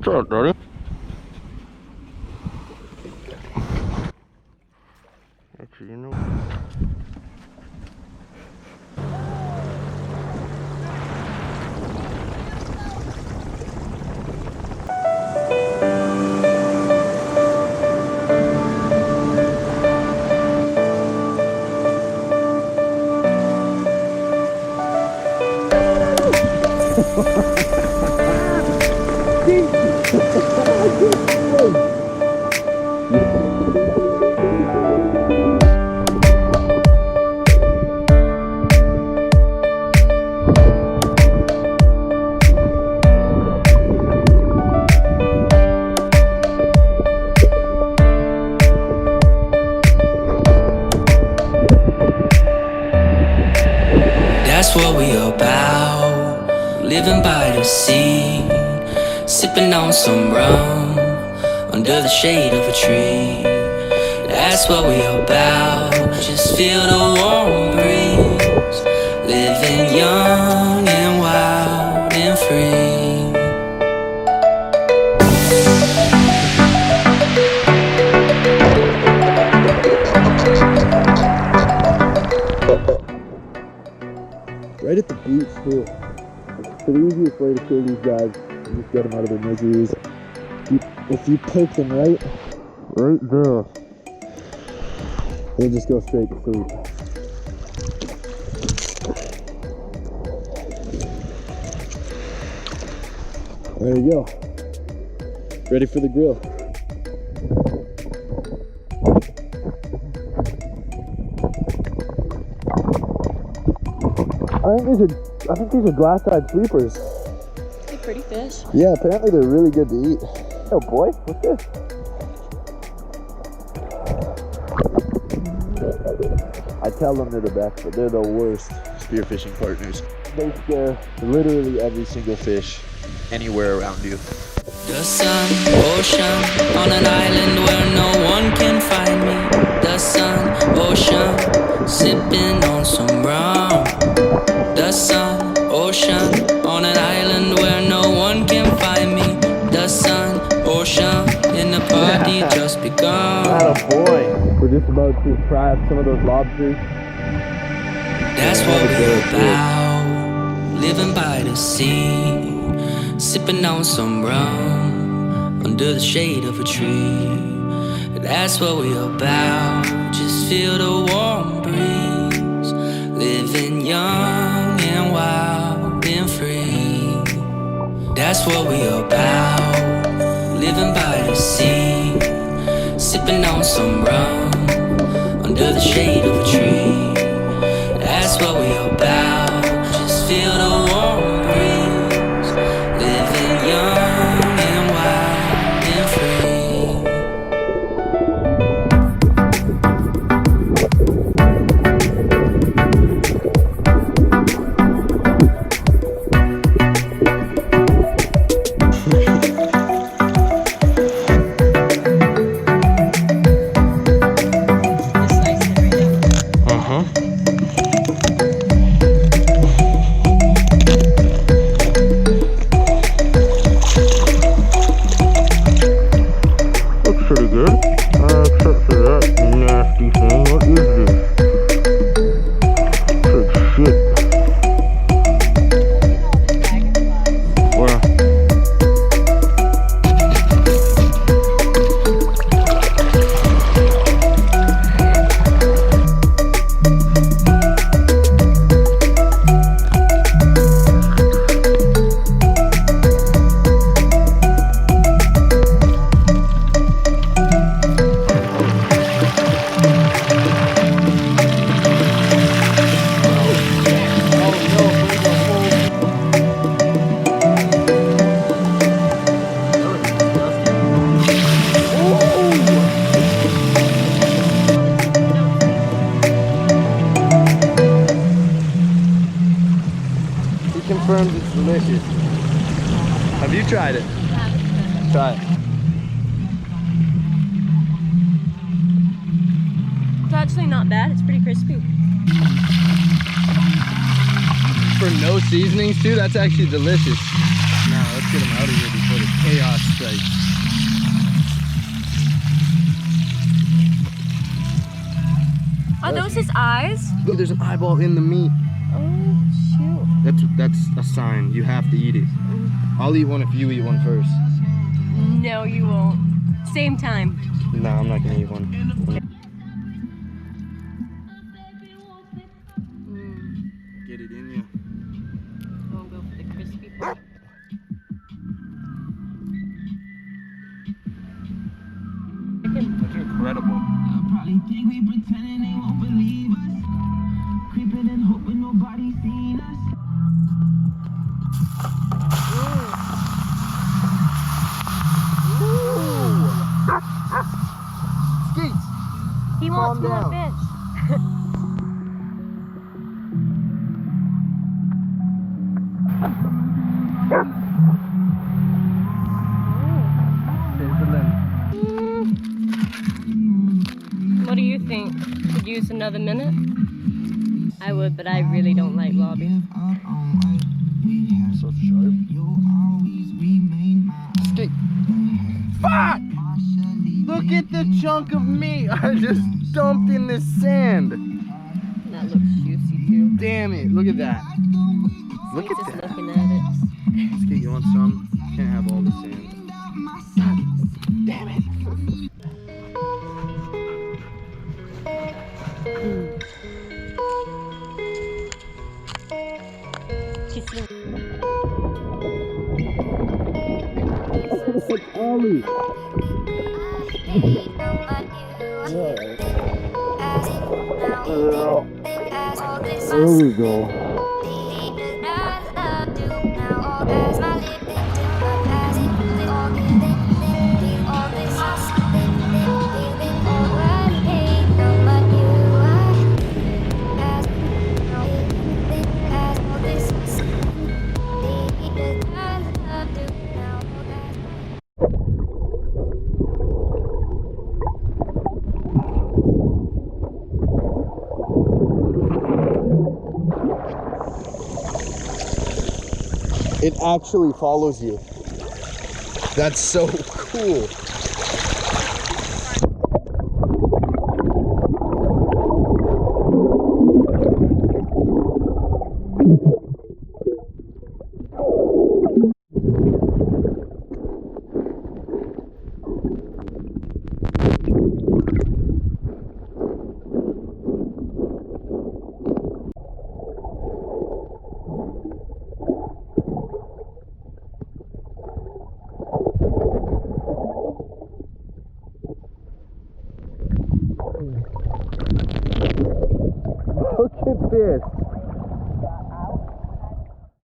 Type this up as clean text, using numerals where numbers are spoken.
What's up, buddy? Actually, you know. That's what we about, living by the sea, sipping on some rum, under the shade of a tree. That's what we about, just feel the warm breeze, living young and wild and free. Right at the beach too. So the easiest way to kill these guys is just get them out of their miseries. If you poke them right there, they'll just go straight to food. There you go. Ready for the grill. I think these are glass-eyed sleepers. They're pretty fish. Yeah, apparently they're really good to eat. Oh boy, what's this? I tell them they're the best, but they're the worst spearfishing partners. They scare literally every single fish anywhere around you. The sun, ocean, on an island where no one can find me. The sun, ocean, sipping on some rum. The sun, ocean, on an island where no one can find me. The sun, ocean, in the party just begun. Atta boy. We're just about to try out some of those lobsters. That's what we're about, living by the sea, sipping on some rum, under the shade of a tree. That's what we're about, just feel the warm breeze, living young and wild and free. That's what we're about, living by the sea, sipping on some rum, under the shade of a tree. That's what we're about, just feel the warm breeze, living young and wild and free. Confirmed it's delicious. Have you tried it? Try it. It's actually not bad. It's pretty crispy. For no seasonings too, that's actually delicious. No. let's get him out of here before the chaos strikes. Are those his eyes? Look, there's an eyeball in the meat. Oh, shoot. That's a sign. You have to eat it. I'll eat one if you eat one first. No, you won't. Same time. No, I'm not gonna eat one. Get it in you. I'll go for the crispy part. That's incredible. Probably think we pretending they won't believe us. Creeping and hoping nobody's seen us. Skates! He wants Calm more down. fish. What do you think? Could use another minute? I would, but I really don't like lobby. So sharp. Skate. Fuck! Look at the chunk of meat I just dumped in this sand. That looks juicy too. Damn it, look at that. Look at Just that. looking at it. Skate, you want some? Can't have all the sand. God damn it. Kissing. It's Ollie. There we go. It actually follows you. That's so cool. Look at this.